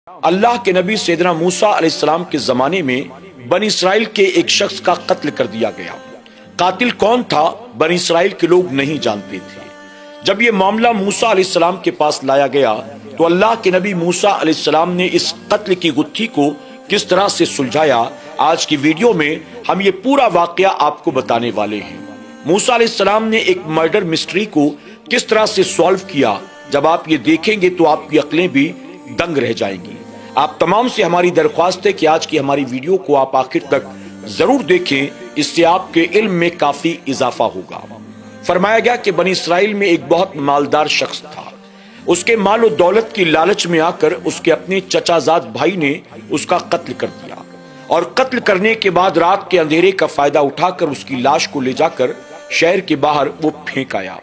اللہ کے نبی سیدنا موسیٰ علیہ السلام کے زمانے میں بنی اسرائیل کے ایک شخص کا قتل کر دیا گیا۔ قاتل کون تھا بنی اسرائیل کے لوگ نہیں جانتے تھے۔ جب یہ معاملہ موسیٰ علیہ السلام کے پاس لایا گیا تو اللہ کے نبی موسیٰ علیہ السلام نے اس قتل کی گتھی کو کس طرح سے سلجھایا، آج کی ویڈیو میں ہم یہ پورا واقعہ آپ کو بتانے والے ہیں۔ موسیٰ علیہ السلام نے ایک مرڈر مسٹری کو کس طرح سے سالو کیا، جب آپ یہ دیکھیں گے تو آپ کی عقلیں بھی دنگ رہ جائیں گی۔ آپ تمام سے ہماری درخواست ہے کہ آج کی ہماری ویڈیو کو آپ آخر تک ضرور دیکھیں، اس سے آپ کے علم میں کافی اضافہ ہوگا۔ فرمایا گیا کہ بنی اسرائیل میں ایک بہت مالدار شخص تھا۔ اس کے مال و دولت کی لالچ میں آ کر اس کے اپنے چچا زاد بھائی نے اس کا قتل کر دیا، اور قتل کرنے کے بعد رات کے اندھیرے کا فائدہ اٹھا کر اس کی لاش کو لے جا کر شہر کے باہر وہ پھینک آیا،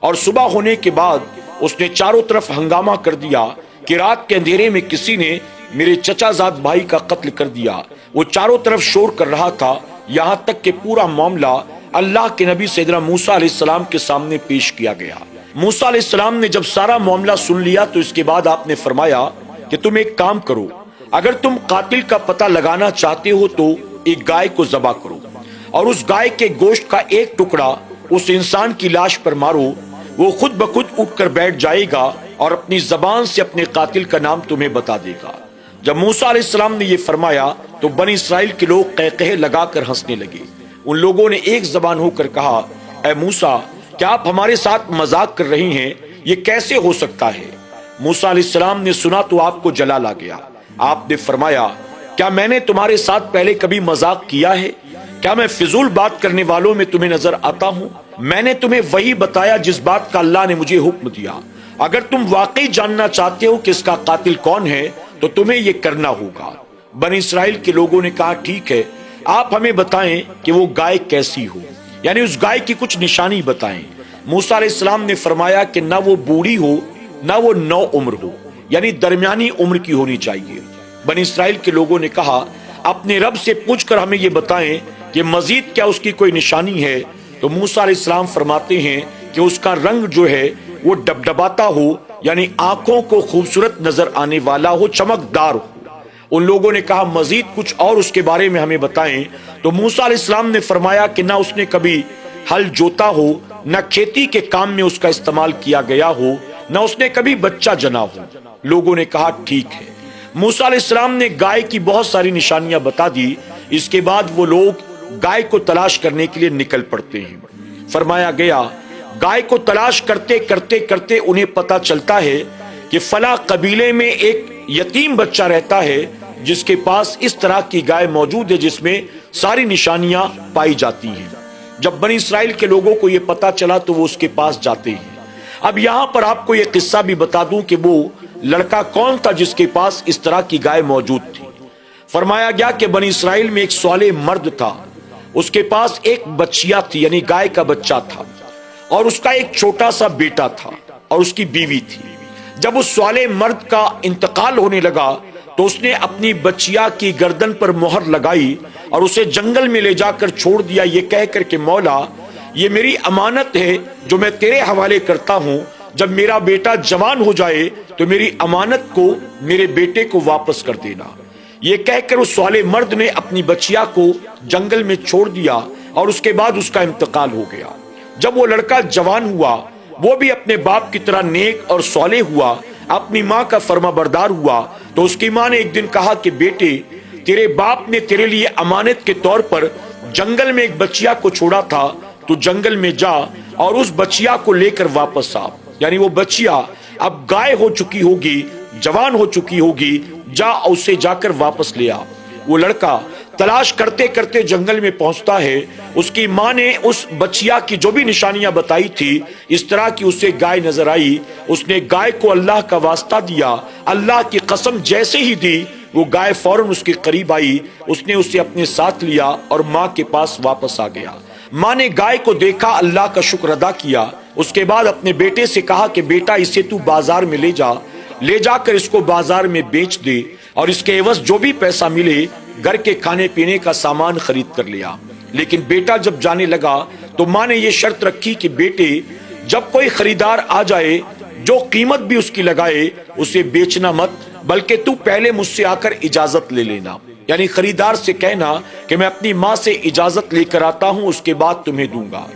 اور صبح ہونے کے بعد اس نے چاروں طرف ہنگامہ کر دیا کہ رات کے اندھیرے میں کسی نے میرے چچا زاد بھائی کا قتل کر دیا۔ وہ چاروں طرف شور کر رہا تھا، یہاں تک کہ پورا معاملہ اللہ کے نبی سیدنا موسیٰ علیہ السلام کے سامنے پیش کیا گیا۔ موسیٰ علیہ السلام نے جب سارا معاملہ سن لیا تو اس کے بعد آپ نے فرمایا کہ تم ایک کام کرو، اگر تم قاتل کا پتہ لگانا چاہتے ہو تو ایک گائے کو ذبح کرو، اور اس گائے کے گوشت کا ایک ٹکڑا اس انسان کی لاش پر مارو، وہ خود بخود اٹھ کر بیٹھ جائے گا اور اپنی زبان سے اپنے قاتل کا نام تمہیں بتا دے گا۔ جب موسیٰ علیہ السلام نے یہ فرمایا تو بنی اسرائیل کے لوگ قہقہے لگا کر ہنسنے لگے۔ ان لوگوں نے ایک زبان ہو کر کہا، اے موسیٰ، کیا آپ ہمارے ساتھ مذاق کر رہے ہیں؟ یہ کیسے ہو سکتا ہے؟ موسیٰ علیہ السلام نے سنا تو آپ کو جلال آ گیا۔ آپ نے فرمایا، کیا میں نے تمہارے ساتھ پہلے کبھی مذاق کیا ہے؟ کیا میں فضول بات کرنے والوں میں تمہیں نظر آتا ہوں؟ میں نے تمہیں وہی بتایا جس بات کا اللہ نے مجھے حکم دیا۔ اگر تم واقعی جاننا چاہتے ہو کہ اس کا قاتل کون ہے تو تمہیں یہ کرنا ہوگا۔ بنی اسرائیل کے لوگوں نے کہا، ٹھیک ہے، آپ ہمیں بتائیں کہ وہ گائے کیسی ہو، یعنی اس گائے کی کچھ نشانی بتائیں۔ موسیٰ علیہ السلام نے فرمایا کہ نہ وہ بوڑھی ہو نہ وہ نو عمر ہو، یعنی درمیانی عمر کی ہونی چاہیے۔ بنی اسرائیل کے لوگوں نے کہا، اپنے رب سے پوچھ کر ہمیں یہ بتائیں کہ مزید کیا اس کی کوئی نشانی ہے؟ تو موسیٰ علیہ السلام فرماتے ہیں کہ اس کا رنگ جو ہے وہ ڈبڈباتا ہو، یعنی آنکھوں کو خوبصورت نظر آنے والا ہو، چمکدار ہو۔ ان لوگوں نے کہا، مزید کچھ اور اس کے بارے میں ہمیں بتائیں۔ تو موسیٰ علیہ السلام نے فرمایا کہ نہ اس نے کبھی ہل جوتا ہو، نہ کھیتی کے کام میں اس کا استعمال کیا گیا ہو، نہ اس نے کبھی بچہ جنا ہو۔ لوگوں نے کہا، ٹھیک ہے۔ موسیٰ علیہ السلام نے گائے کی بہت ساری نشانیاں بتا دی۔ اس کے بعد وہ لوگ گائے کو تلاش کرنے کے لیے نکل پڑتے ہیں۔ فرمایا گیا، گائے کو تلاش کرتے کرتے کرتے انہیں پتا چلتا ہے کہ فلاں قبیلے میں ایک یتیم بچہ رہتا ہے جس کے پاس اس طرح کی گائے موجود ہے جس میں ساری نشانیاں پائی جاتی ہیں۔ جب بنی اسرائیل کے لوگوں کو یہ پتا چلا تو وہ اس کے پاس جاتے ہیں۔ اب یہاں پر آپ کو یہ قصہ بھی بتا دوں کہ وہ لڑکا کون تھا جس کے پاس اس طرح کی گائے موجود تھی۔ فرمایا گیا کہ بنی اسرائیل میں ایک صالح مرد تھا، اس کے پاس ایک بچیا تھی، یعنی گائے کا بچہ تھا، اور اس کا ایک چھوٹا سا بیٹا تھا، اور اس کی بیوی تھی۔ جب اس صالح مرد کا انتقال ہونے لگا تو اس نے اپنی بچیا کی گردن پر مہر لگائی اور اسے جنگل میں لے جا کر چھوڑ دیا، یہ کہہ کر کہ مولا، یہ میری امانت ہے جو میں تیرے حوالے کرتا ہوں، جب میرا بیٹا جوان ہو جائے تو میری امانت کو میرے بیٹے کو واپس کر دینا۔ یہ کہہ کر اس صالح مرد نے اپنی بچیا کو جنگل میں چھوڑ دیا، اور اس کے بعد اس کا انتقال ہو گیا۔ جب وہ لڑکا جوان ہوا، وہ بھی اپنے باپ کی طرح نیک اور صالح ہوا، اپنی ماں کا فرما بردار ہوا، تو اس کی ماں نے ایک دن کہا کہ بیٹے، تیرے باپ نے تیرے لیے امانت کے طور پر جنگل میں ایک بچیا کو چھوڑا تھا، تو جنگل میں جا اور اس بچیا کو لے کر واپس آ، یعنی وہ بچیا اب گائے ہو چکی ہوگی، جوان ہو چکی ہوگی، جا اسے جا کر واپس لے آ۔ وہ لڑکا تلاش کرتے کرتے جنگل میں پہنچتا ہے۔ اس کی ماں نے اس بچیا کی جو بھی نشانیاں بتائی تھی، اس طرح کی اسے گائے نظر آئی۔ اس نے گائے کو اللہ کا واسطہ دیا، اللہ کی قسم جیسے ہی دی، وہ گائے فوراً اس کے قریب آئی، اس نے اسے اپنے ساتھ لیا اور ماں کے پاس واپس آ گیا۔ ماں نے گائے کو دیکھا، اللہ کا شکر ادا کیا، اس کے بعد اپنے بیٹے سے کہا کہ بیٹا، اسے تو بازار میں لے جا کر اس کو بازار میں بیچ دے، اور اس کے عوض جو بھی پیسہ ملے گھر کے کھانے پینے کا سامان خرید کر لیا۔ لیکن بیٹا جب جانے لگا تو ماں نے یہ شرط رکھی کہ بیٹے، جب کوئی خریدار آ جائے جو قیمت بھی اس کی لگائے اسے بیچنا مت، بلکہ تو پہلے مجھ سے آ کر اجازت لے لینا، یعنی خریدار سے کہنا کہ میں اپنی ماں سے اجازت لے کر آتا ہوں، اس کے بعد تمہیں دوں گا۔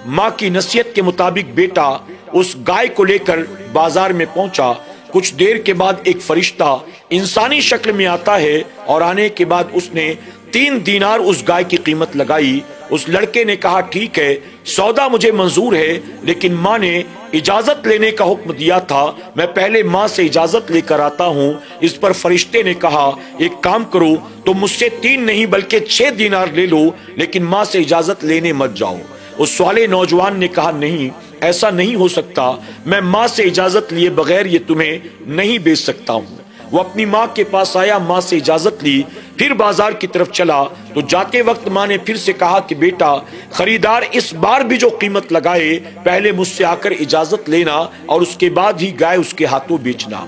ماں کی نصیحت کے مطابق بیٹا اس گائے کو لے کر بازار میں پہنچا۔ کچھ دیر کے بعد ایک فرشتہ انسانی شکل میں آتا ہے اور آنے کے بعد اس نے 3 دینار اس گائے کی قیمت لگائی۔ اس لڑکے نے کہا ٹھیک ہے، سودا مجھے منظور ہے، لیکن ماں نے اجازت لینے کا حکم دیا تھا، میں پہلے ماں سے اجازت لے کر آتا ہوں۔ اس پر فرشتے نے کہا ایک کام کرو، تم مجھ سے 3 نہیں بلکہ 6 دینار لے لو، لیکن ماں سے اجازت لینے مت جاؤ۔ اس والے نوجوان نے کہا نہیں، ایسا نہیں ہو سکتا، میں ماں سے اجازت لیے بغیر یہ تمہیں نہیں بیچ سکتا ہوں۔ وہ اپنی ماں کے پاس آیا، ماں سے اجازت لی، پھر بازار کی طرف چلا تو جاتے وقت ماں نے پھر سے کہا کہ بیٹا خریدار اس بار بھی جو قیمت لگائے پہلے مجھ سے آ کر اجازت لینا اور اس کے بعد ہی گائے اس کے ہاتھوں بیچنا۔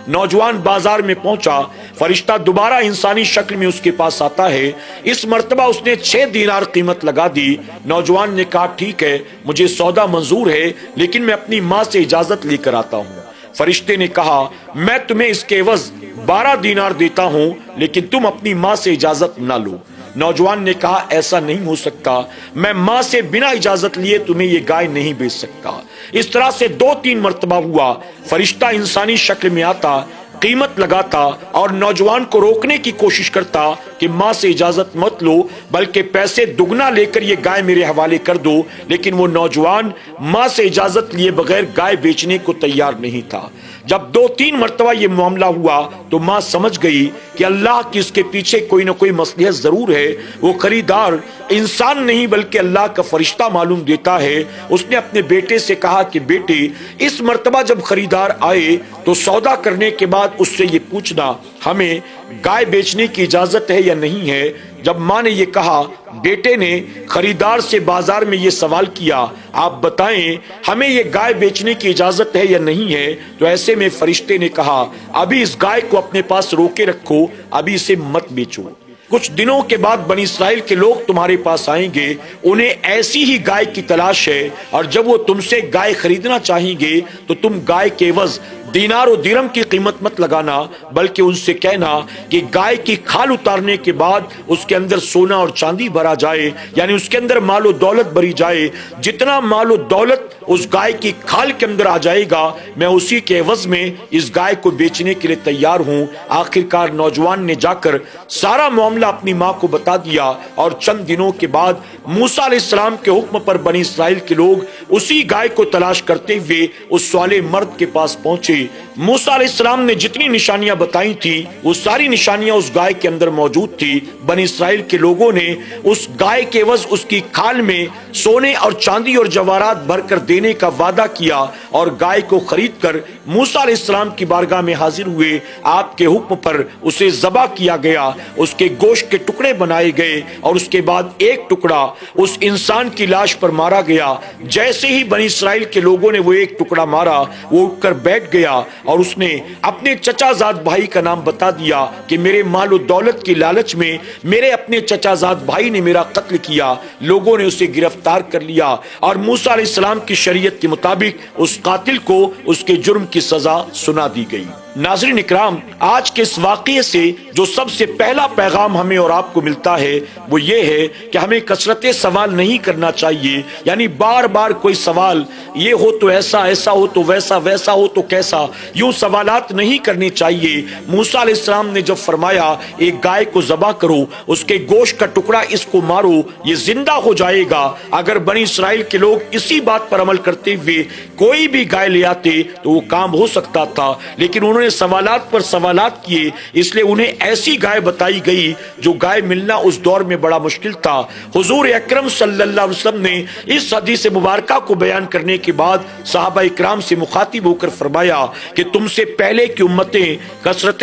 نوجوان بازار میں پہنچا، فرشتہ دوبارہ انسانی شکل میں اس کے پاس آتا ہے۔ اس مرتبہ اس نے 6 دینار قیمت لگا دی۔ نوجوان نے کہا ٹھیک ہے، مجھے سودا منظور ہے، لیکن میں اپنی ماں سے اجازت لے کر آتا ہوں۔ فرشتے نے کہا میں تمہیں اس کے عوض 12 دینار دیتا ہوں، لیکن تم اپنی ماں سے اجازت نہ لو۔ نوجوان نے کہا ایسا نہیں ہو سکتا، میں ماں سے بنا اجازت لیے تمہیں یہ گائے نہیں بیچ سکتا۔ اس طرح سے 2-3 مرتبہ ہوا۔ فرشتہ انسانی شکل میں آتا، قیمت لگاتا اور نوجوان کو روکنے کی کوشش کرتا کہ ماں سے اجازت مت لو، بلکہ پیسے دگنا لے کر یہ گائے میرے حوالے کر دو، لیکن وہ نوجوان ماں سے اجازت لیے بغیر گائے بیچنے کو تیار نہیں تھا۔ جب 2-3 مرتبہ یہ معاملہ ہوا تو ماں سمجھ گئی کہ اللہ کی اس کے پیچھے کوئی نہ کوئی مصلحت ضرور ہے۔ وہ خریدار انسان نہیں بلکہ اللہ کا فرشتہ معلوم دیتا ہے۔ اس نے اپنے بیٹے سے کہا کہ بیٹے اس مرتبہ جب خریدار آئے تو سودا کرنے کے بعد اس سے یہ پوچھنا ہمیں گائے بیچنے کی اجازت ہے یا نہیں ہے۔ جب ماں نے یہ کہا، بیٹے نے خریدار سے بازار میں یہ سوال کیا آپ بتائیں ہمیں یہ گائے بیچنے کی اجازت ہے یا نہیں ہے، تو ایسے میں فرشتے نے کہا ابھی اس گائے کو اپنے پاس روکے رکھو، ابھی اسے مت بیچو۔ کچھ دنوں کے بعد بنی اسرائیل کے لوگ تمہارے پاس آئیں گے، انہیں ایسی ہی گائے کی تلاش ہے، اور جب وہ تم سے گائے خریدنا چاہیں گے تو تم گائے کے عوض دینار و درہم کی قیمت مت لگانا، بلکہ ان سے کہنا کہ گائے کی کھال اتارنے کے بعد اس کے اندر سونا اور چاندی بھرا جائے، یعنی اس کے اندر مال و دولت بھری جائے، جتنا مال و دولت اس گائے کی کھال کے اندر آ جائے گا میں اسی کے عوض میں اس گائے کو بیچنے کے لیے تیار ہوں۔ آخرکار نوجوان نے جا کر سارا معاملہ اپنی ماں کو بتا دیا، اور چند دنوں کے بعد موسیٰ علیہ السلام کے حکم پر بنی اسرائیل کے لوگ اسی گائے کو تلاش کرتے ہوئے اس سوالے مرد کے پاس پہنچے۔ موسیٰ علیہ السلام نے جتنی نشانیاں بتائی تھی وہ ساری نشانیاں اس گائے کے اندر موجود تھی۔ بنی اسرائیل کے لوگوں نے اس گائے کے عوض اس کی کھال میں سونے اور چاندی اور جواہرات بھر کر دینے کا وعدہ کیا، اور گائے کو خرید کر موسیٰ علیہ السلام کی بارگاہ میں حاضر ہوئے۔ آپ کے حکم پر اسے ذبح کیا گیا، اس کے گوشت کے ٹکڑے بنائے گئے، اور اس کے بعد ایک ٹکڑا اس انسان کی لاش پر مارا گیا۔ جیسے ہی بنی اسرائیل کے لوگوں نے وہ ایک ٹکڑا مارا، وہ اٹھ کر بیٹھ گیا اور اس نے اپنے چچا زاد بھائی کا نام بتا دیا کہ میرے مال و دولت کی لالچ میں میرے اپنے چچا زاد بھائی نے میرا قتل کیا۔ لوگوں نے اسے گرفتار کر لیا، اور موسیٰ علیہ السلام کی شریعت کے مطابق اس قاتل کو اس کے جرم کی سزا سنا دی گئی۔ ناظرین اکرام، آج کے اس واقعے سے جو سب سے پہلا پیغام ہمیں اور آپ کو ملتا ہے وہ یہ ہے کہ ہمیں کثرت سوال نہیں کرنا چاہیے، یعنی بار بار کوئی سوال یہ ہو تو ایسا، ایسا ہو تو ویسا، ویسا ہو تو کیسا، یوں سوالات نہیں کرنے چاہیے۔ موسیٰ علیہ السلام نے جب فرمایا ایک گائے کو ذبح کرو، اس کے گوشت کا ٹکڑا اس کو مارو، یہ زندہ ہو جائے گا، اگر بنی اسرائیل کے لوگ اسی بات پر عمل کرتے ہوئے کوئی بھی گائے لے آتے تو وہ کام ہو سکتا تھا، لیکن انہوں نے سوالات پر سوالات کیے، اس لیے انہیں ایسی گائے بتائی گئی جو گائے ملنا اس دور میں بڑا مشکل تھا۔ حضور اکرم صلی اللہ علیہ وسلم نے اس حدیث مبارکہ کو بیان کرنے کے بعد صحابہ اکرام سے مخاطب ہو کر فرمایا کہ تم سے پہلے کی امتیں کثرت